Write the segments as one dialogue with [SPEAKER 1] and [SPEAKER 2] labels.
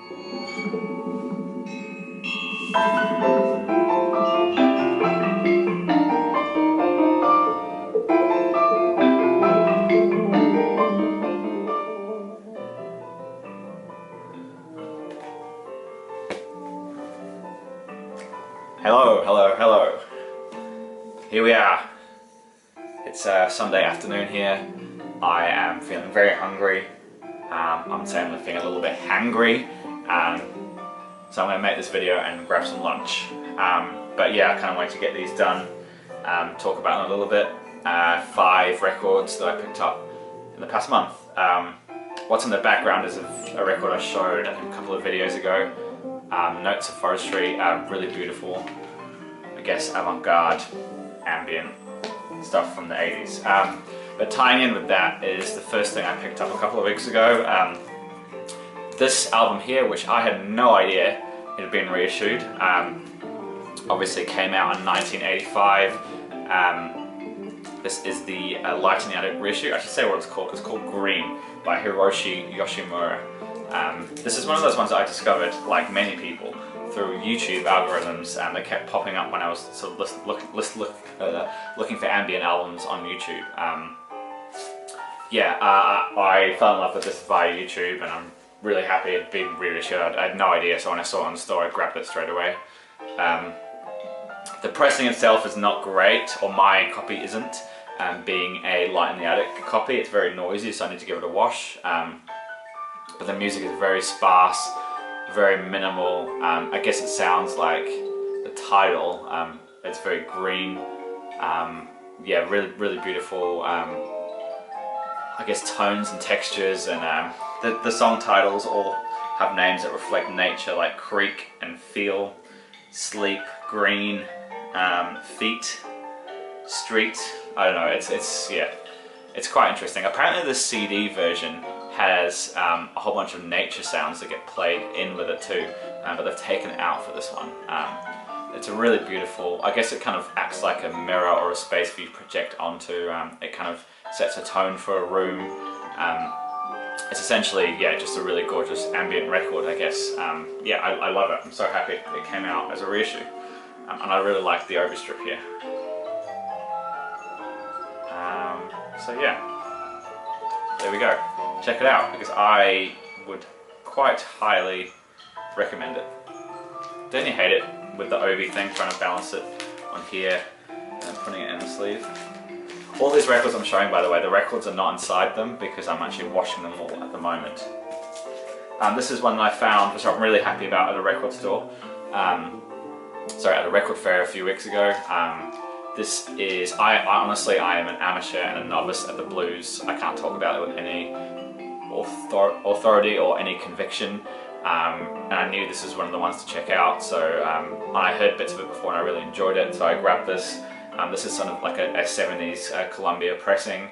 [SPEAKER 1] Hello, hello, hello. Here we are. It's Sunday afternoon here. I am feeling very hungry. I'm saying I'm feeling a little bit hangry. So I'm going to make this video and grab some lunch. But yeah, I kind of wanted to get these done. Talk about them a little bit. 5 records that I picked up in the past month. What's in the background is a record I showed I think a couple of videos ago. Notes of Forestry, really beautiful, I guess avant-garde, ambient stuff from the 80s. But tying in with that is the first thing I picked up a couple of weeks ago. This album here, which I had no idea it had been reissued, obviously came out in 1985. This is the Light in the Attic reissue. I should say what it's called. It's called Green by Hiroshi Yoshimura. This is one of those ones that I discovered, like many people, through YouTube algorithms, and they kept popping up when I was sort of looking for ambient albums on YouTube. I fell in love with this via YouTube, and I'm really happy it had been reissued. I had no idea, so when I saw it on the store, I grabbed it straight away. The pressing itself is not great, or my copy isn't. Being a Light in the Attic copy, it's very noisy, so I need to give it a wash. But the music is very sparse, very minimal. I guess it sounds like the title. It's very green. Yeah, really beautiful. I guess tones and textures, and the song titles all have names that reflect nature, like creek and feel, sleep, green, feet, street. I don't know. It's quite interesting. Apparently, the CD version has a whole bunch of nature sounds that get played in with it too, but they've taken it out for this one. It's a really beautiful, I guess it kind of acts like a mirror or a space for you to project onto. It kind of sets a tone for a room. It's essentially, yeah, just a really gorgeous ambient record, I guess. Yeah, I love it. I'm so happy it came out as a reissue. And I really like the overstrip here. So yeah, there we go. Check it out, because I would quite highly recommend it. Don't you hate it with the Obi thing, trying to balance it on here and putting it in the sleeve? All these records I'm showing, by the way, the records are not inside them because I'm actually washing them all at the moment. This is one that I found, which I'm really happy about, at a record store. At a record fair a few weeks ago. This is, I honestly, I am an amateur and a novice at the blues. I can't talk about it with any authority or any conviction. And I knew this was one of the ones to check out, so I heard bits of it before and I really enjoyed it, so I grabbed this. This is sort of like a 70s Columbia pressing.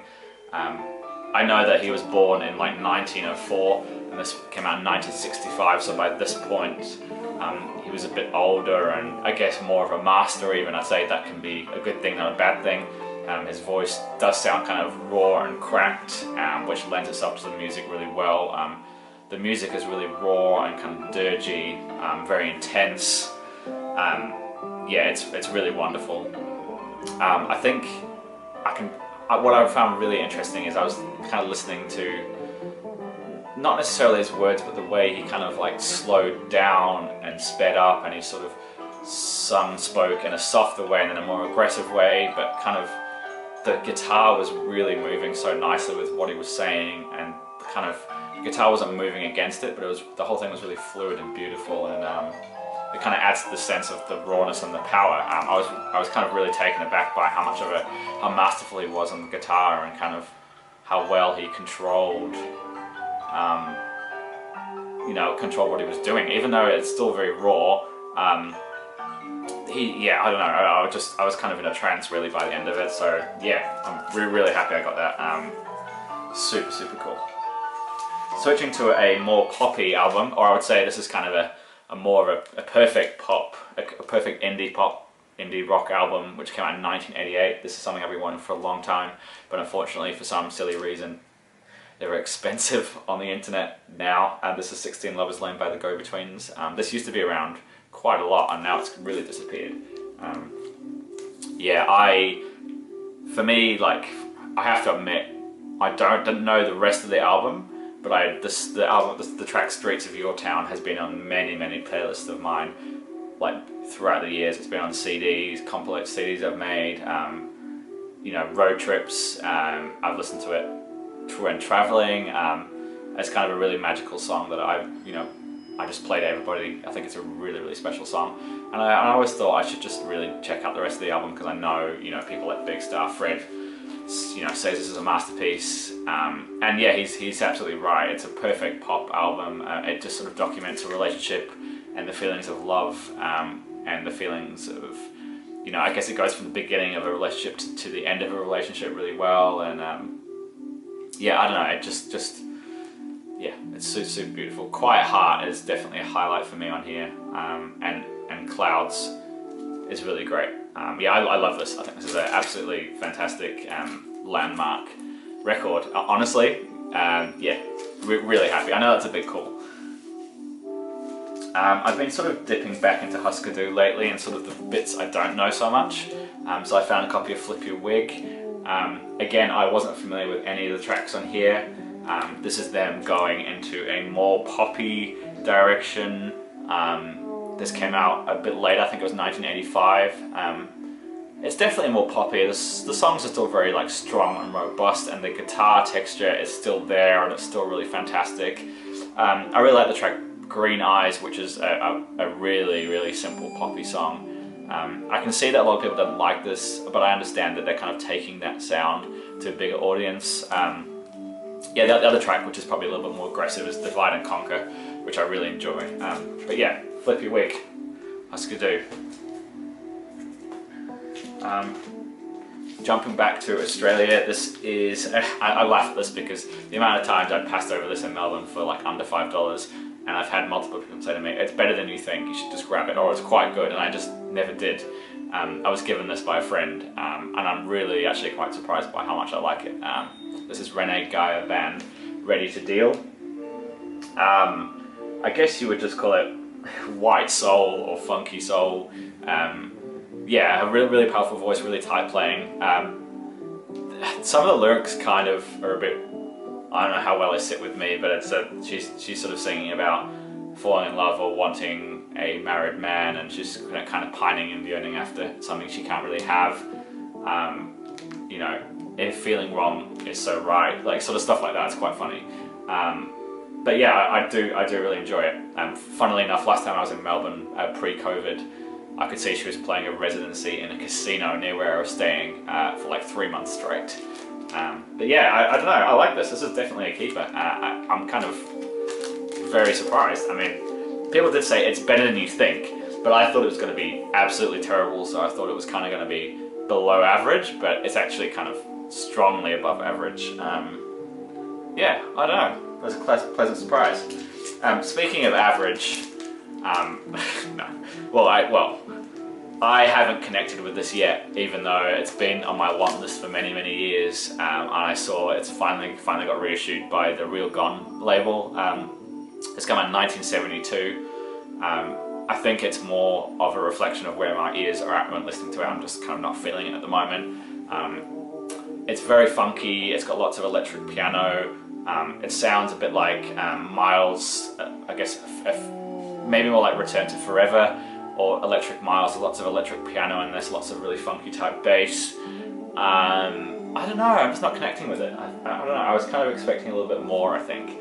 [SPEAKER 1] I know that he was born in like 1904 and this came out in 1965, so by this point he was a bit older and I guess more of a master even. I'd say that can be a good thing, not a bad thing. His voice does sound kind of raw and cracked, which lends itself to the music really well. The music is really raw and kind of dirgy, very intense. Yeah, it's really wonderful. I think what I found really interesting is I was kind of listening to, not necessarily his words, but the way he kind of like slowed down and sped up, and he sort of spoke in a softer way and then a more aggressive way, but kind of the guitar was really moving so nicely with what he was saying, and kind of the guitar wasn't moving against it, but it was, the whole thing was really fluid and beautiful, and it kind of adds to the sense of the rawness and the power. I was kind of really taken aback by how masterful he was on the guitar, and kind of how well he controlled what he was doing, even though it's still very raw. I don't know, I was kind of in a trance really by the end of it, so yeah, I'm really happy I got that. Super cool. Switching to a more poppy album, or I would say this is kind of a perfect pop, a perfect indie rock album, which came out in 1988. This is something I've been wanting for a long time, but unfortunately for some silly reason They're expensive on the internet now, and this is 16 Lovers Lane by the Go-Betweens. This used to be around quite a lot, and now it's really disappeared. Yeah, for me, like, I have to admit, I didn't know the rest of the album, but the track Streets of Your Town has been on many playlists of mine, like throughout the years. It's been on CDs, compilate CDs I've made, you know, road trips. I've listened to it when traveling. It's kind of a really magical song that I just play to everybody. I think it's a really special song, and I always thought I should just really check out the rest of the album, because I know, you know, people like Big Star Fred, you know, says this is a masterpiece, and yeah, he's absolutely right. It's a perfect pop album. It just sort of documents a relationship and the feelings of love, and the feelings of, you know, I guess it goes from the beginning of a relationship to the end of a relationship really well, and yeah, I don't know, it just yeah, it's super beautiful. Quiet Heart is definitely a highlight for me on here, and Clouds is really great. Yeah, I love this. I think this is an absolutely fantastic landmark record. Honestly, yeah, really happy. I know that's a big call. I've been sort of dipping back into Hüsker Dü lately, and sort of the bits I don't know so much. So I found a copy of Flip Your Wig. Again, I wasn't familiar with any of the tracks on here. This is them going into a more poppy direction. This came out a bit later, I think it was 1985. It's definitely more poppy. The songs are still very like strong and robust, and the guitar texture is still there, and it's still really fantastic. I really like the track Green Eyes, which is a really simple poppy song. I can see that a lot of people don't like this, but I understand that they're kind of taking that sound to a bigger audience. Yeah, the other track, which is probably a little bit more aggressive, is Divide and Conquer, which I really enjoy. But yeah, Flip Your Wig, Hüsker Dü. Jumping back to Australia, this is, I laugh at this because the amount of times I'd passed over this in Melbourne for like under $5, and I've had multiple people say to me, it's better than you think, you should just grab it, or it's quite good, and I just never did. I was given this by a friend, and I'm really actually quite surprised by how much I like it. This is Renee Geyer band, Ready to Deal. I guess you would just call it white soul or funky soul. Yeah, a really powerful voice, really tight playing. Some of the lyrics kind of are a bit, I don't know how well they sit with me, but it's she's sort of singing about falling in love or wanting a married man, and she's kind of pining and yearning after something she can't really have. You know, if feeling wrong is so right, like sort of stuff like that. It's quite funny. But yeah, I do really enjoy it. Funnily enough, last time I was in Melbourne pre-COVID, I could see she was playing a residency in a casino near where I was staying for like 3 months straight. But yeah, I don't know, I like this. This is definitely a keeper. I'm kind of very surprised. I mean, people did say it's better than you think, but I thought it was going to be absolutely terrible, so I thought it was kind of going to be below average, but it's actually kind of strongly above average. Yeah, I don't know. It was a pleasant surprise. Speaking of average, no. I haven't connected with this yet, even though it's been on my want list for many years, and I saw it's finally got reissued by the Real Gone label. It's come out in 1972. I think it's more of a reflection of where my ears are at when listening to it. I'm just kind of not feeling it at the moment. It's very funky, it's got lots of electric piano. It sounds a bit like Miles, I guess maybe more like Return to Forever or Electric Miles. There's lots of electric piano and there's lots of really funky type bass. I don't know, I'm just not connecting with it. I don't know, I was kind of expecting a little bit more, I think,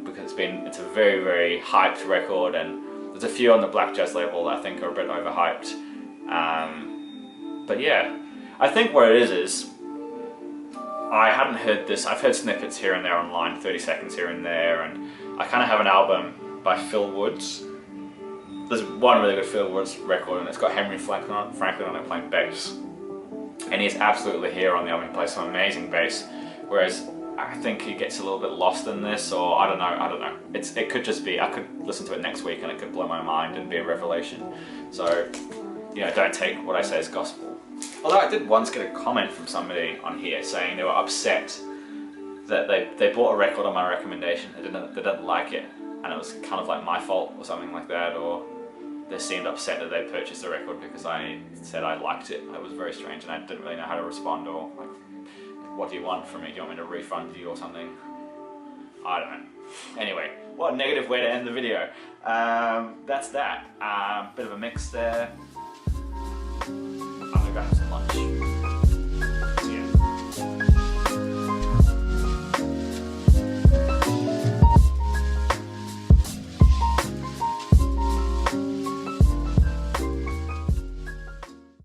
[SPEAKER 1] because it's a very hyped record, and there's a few on the Black Jazz label that I think are a bit overhyped. But yeah, I think what it is I hadn't heard this. I've heard snippets here and there online, 30 seconds here and there, and I kind of have an album by Phil Woods. There's one really good Phil Woods record, and it's got Henry Franklin on it playing bass. And he's absolutely here on the album. He plays some amazing bass, whereas I think he gets a little bit lost in this, or I don't know. It could just be, I could listen to it next week and it could blow my mind and be a revelation. So, you know, don't take what I say as gospel. Although I did once get a comment from somebody on here saying they were upset that they bought a record on my recommendation. They didn't like it, and it was kind of like my fault or something like that, or they seemed upset that they purchased the record because I said I liked it. It was very strange, and I didn't really know how to respond, or like, what do you want from me? Do you want me to refund you or something? I don't know. Anyway, what a negative way to end the video. That's that. Bit of a mix there. I'm gonna grab some